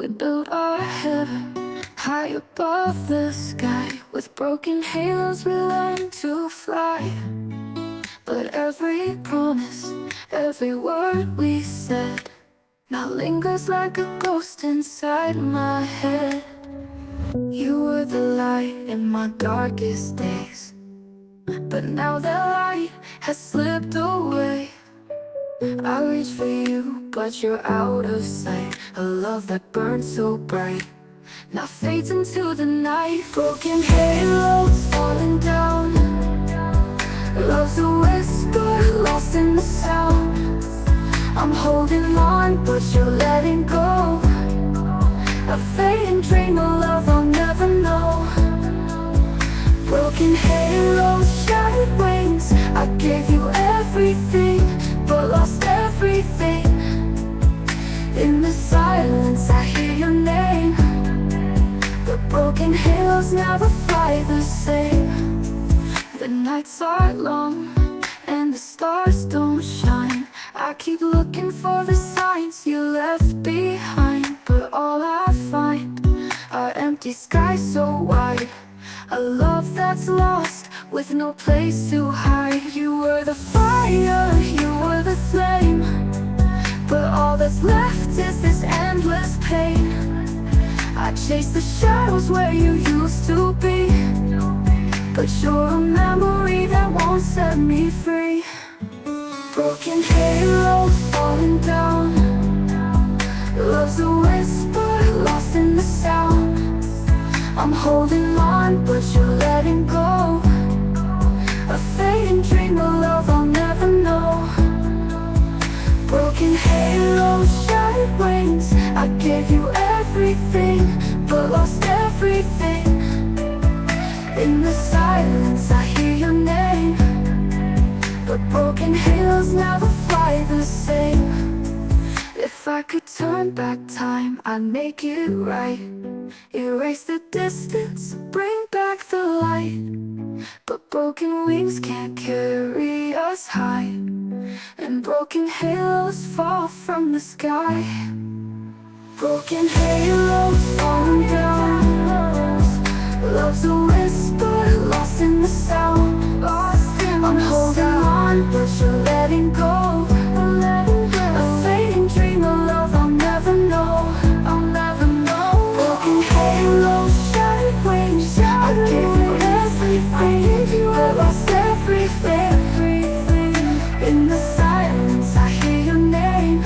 We built our heaven high above the sky. With broken halos we learned to fly. But every promise, every word we said now lingers like a ghost inside my head. You were the light in my darkest days, but now that light has slipped away. I reach for you, but you're out of sight. A love that burned so bright now fades into the night. Broken halos falling down. Love's a whisper, lost in the sound. I'm holding on, but you're letting go. A fading dream of love I'll never know. Broken halos, shattered wings. I gave you everything, but lost everything. In the silence I hear your name. The broken halos never fly the same. The nights are long and the stars don't shine. I keep looking for the signs you left behind, but all I find are empty skies so wide. A love that's lost with no place to hide. You were the fire, you were the flame, but all that's left is this endless pain. I chase the shadows where you used to be, but you're a memory that won't set me free. Broken halos falling down. Love's a whisper, lost in the sound. I'm holding on, but you're letting go. A fading dream of love I'll never know. Broken halos, shattered wings. I gave you everything, but lost everything. In the silence I hear your name, but broken halos never fly the same. If I could turn back time, I'd make it right. Erase the distance, bring back the light. But broken wings can't carry us high, and broken halos fall from the sky. Broken halos falling down. Love's a whisper, lost in the sound. I'm holding on, but you're letting go. A fading dream of love I'll never know. I'll never know. Broken halos, shattered wings. I gave you everything, but lost everything. In the silence I hear your name,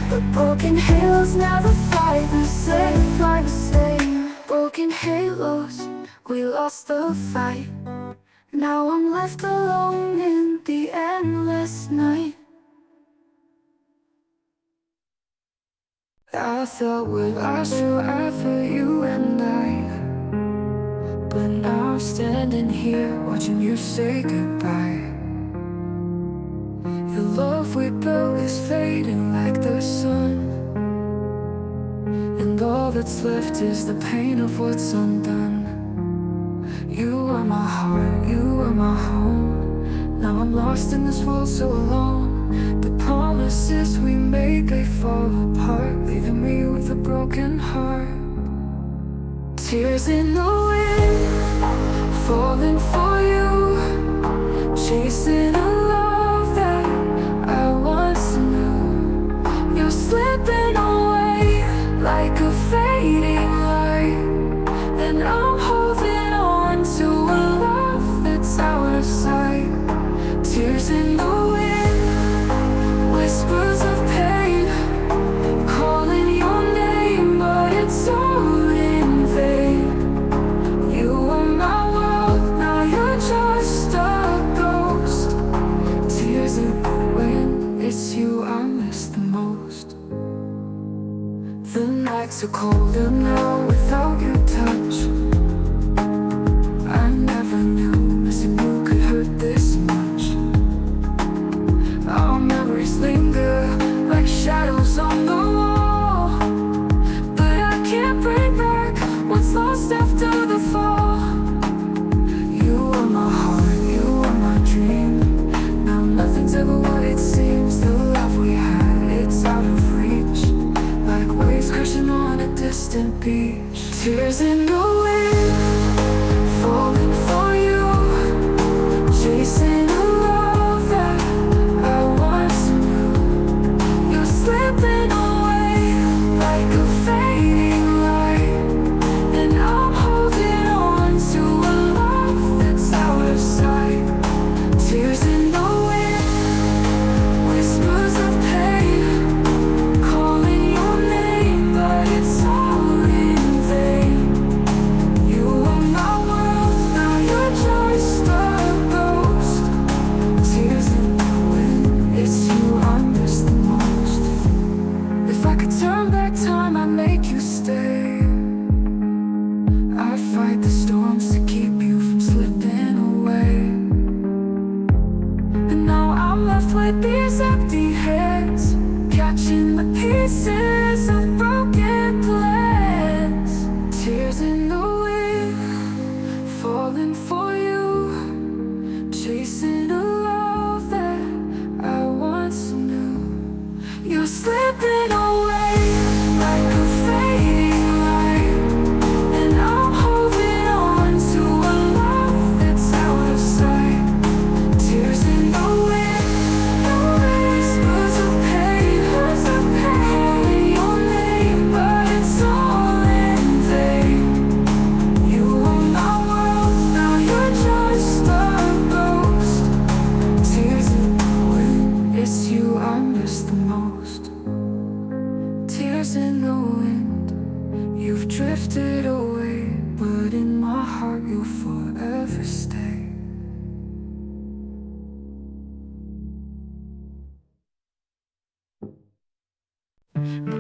but broken halos never fly the same, fly the same. Broken halos, we lost the fight. Now I'm left alone in the endless night. I thought we'd last forever, you and I, but now I'm standing here watching you say goodbye. The love we built is fading like the sun, and all that's left is the pain of what's undone. You were my heart, you were my home. Now I'm lost in this world so alone. The promises we made, they fall apart, leaving me with a broken heart. Tears in the wind, falling for you, chasing a love that I once knew. You're slipping away like a fading light, and I'm holding on to a love that's out of sight. Tears in the wind, whispers of pain, calling your name, but it's all in vain. You were my world, now you're just a ghost. Tears in the wind, it's you I miss the most. The nights are colder now without your touch. I never knew missing you could hurt this much. Our memories linger like shadows on the wall, but I can't bring back what's lost after the fall. You were my heart, you were my dream. Now nothing's ever what it seems. The love we had, it's out of reach, like waves crashing on distant beach. Tears in the wind, falling for you, chasing a love that I once knew. You're slipping away like a fading light, and I'm holding on to a love that's out of sight. Tears in the wind, whispers of pain, calling your name, but it's all in vain. You were my world, now you're just a ghost. Tears in the wind, it's you I miss the most. If I could turn back time, I'd make you stay. I'd fight the storms to keep you from slipping away. And now I'm left with these empty hands, catching the pieces of broken plans. Tears in the wind, falling for you, chasing a love that I once knew. You're slipping away like a fading light, and I'm holding on to a love that's out of sight. Tears in the wind, whispers of pain, calling your name, but it's all in vain. You were my world, now you're just a ghost. Tears in the wind, it's you I miss the most. Tears in the wind, you've drifted away, but in my heart you'll forever stay.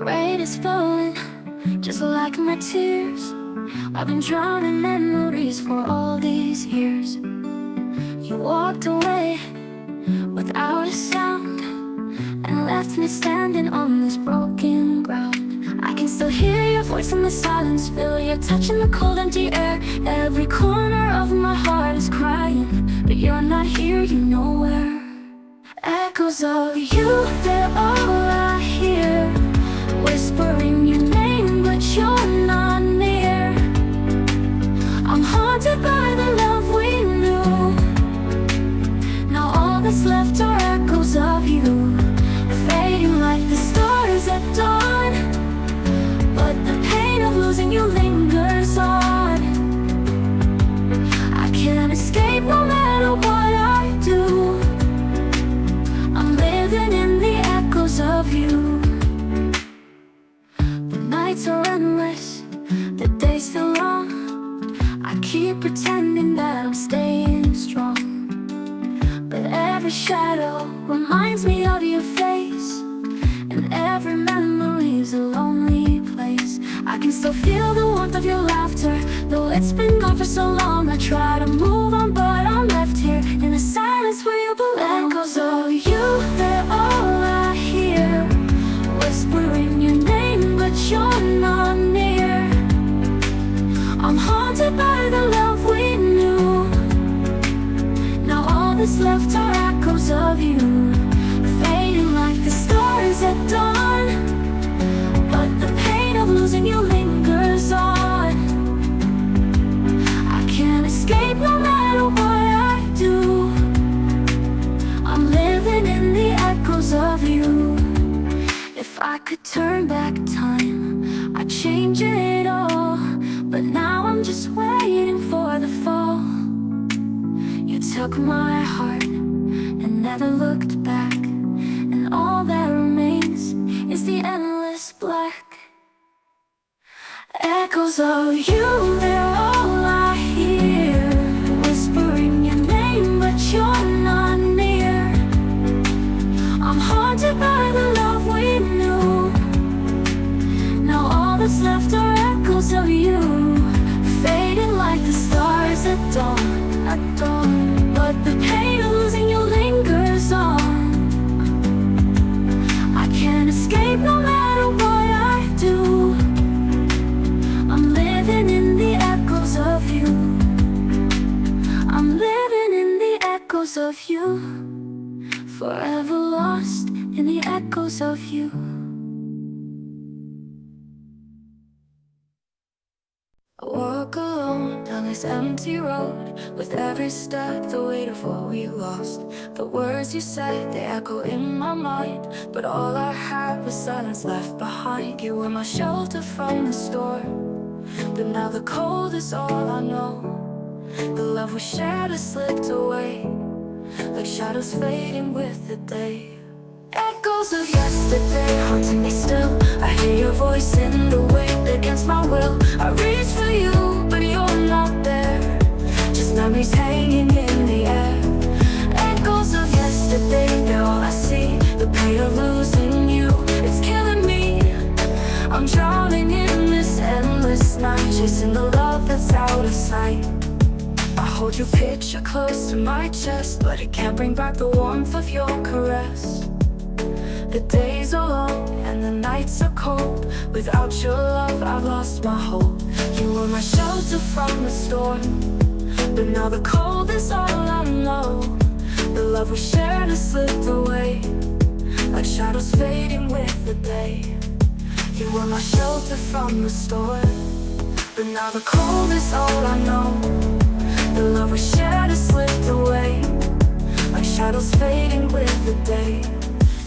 Rain is falling, just like my tears. I've been drowning memories for all these years. You walked away without a sound and left me standing on this broken ground. I can still hear your voice in the silence, feel your touch in the cold empty air. Every corner of my heart is crying, but you're not here, you're nowhere. Echoes of you, they're all I hear, whispering your name, but you're not near. I'm haunted by the love we knew. Now all that's left are echoes of you, fading like the stars at dawn. But the pain of losing you lingers on. I can't escape no matter what I do. I'm living in the echoes of you. The nights are endless, the days feel long. I keep pretending that I'm staying strong, but every shadow reminds me of your face, and every memory's a lonely place. I can still feel the warmth of your laughter, though it's been gone for so long. I try to move on, but I'm left here in the silence where you belong. Echoes of you, they're all I hear, whispering your name, but you're not near. I'm haunted by the love we knew. Now all that's left are echoes of you, fading like the stars at dawn. But the pain of losing you lingers on. I can't escape no matter what I do. I'm living in the echoes of you. If I could turn back time, I'd change it all, but now I'm just waiting for the fall. You took my heart and never looked back, and all that remains is the endless black. Echoes of you, they're all I hear, whispering your name, but you're not near. I'm haunted by the love we knew. Now all that's left are echoes of you, fading like the stars at dawn, at dawn. But the pain of losing you lingers on. I can't escape no matter what I do. I'm living in the echoes of you. I'm living in the echoes of you, forever lost in the echoes of you. this empty road. With every step, the weight of what we lost. The words you said, they echo in my mind. But all I had was silence left behind. You were my shelter from the storm, but now the cold is all I know. The love we shared has slipped away, like shadows fading with the day. Echoes of yesterday haunting me still. I hear your voice in the wind against my will. I reach for you, but you're not there. Just memories hanging in the air. Echoes of yesterday, they're all I see. The pain of losing you, it's killing me. I'm drowning in this endless night, chasing the love that's out of sight. I hold your picture close to my chest, but it can't bring back the warmth of your caress. The days are long and the nights are cold. Without your love, I've lost my hope. You were my shelter from the storm, but now the cold is all I know. The love we shared has slipped away, like shadows fading with the day. You were my shelter from the storm, but now the cold is all I know. The love we shared has slipped away, like shadows fading with the day.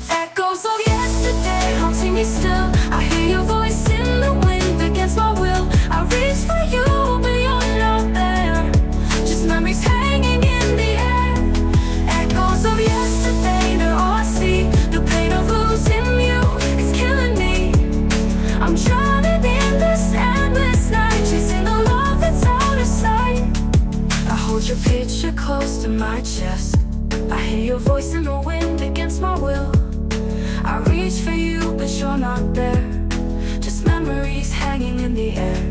Echoes of yesterday haunting me still. I hear your voice in the wind against my will. I reach for you, but you're not there. Just memories hanging in the air. Echoes of yesterday, they're all I see. The pain of losing you, it's killing me. I'm drowning in this endless night, chasing the love that's out of sight. I hold your picture close to my chest. I hear your voice in the wind against my will. I reach for you, but you're not there. Just memories hanging in the air.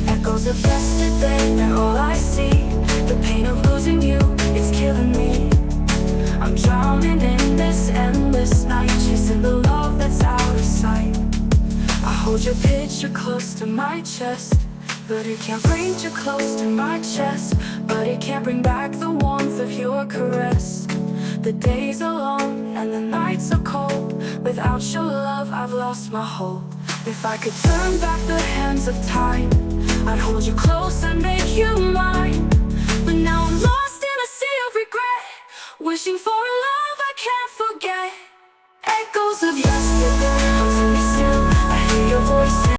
Echoes of yesterday, they're all I see. The pain of losing you, it's killing me. I'm drowning in this endless night, chasing the love that's out of sight. I hold your picture close to my chest, but it can't bring you close to my chest. But it can't bring back the warmth of your caress. The days are long and the nights are cold. Without your love, I've lost my hope. If I could turn back the hands of time, I'd hold you close and make you mine. But now I'm lost in a sea of regret, wishing for a love I can't forget. Echoes of yesterday.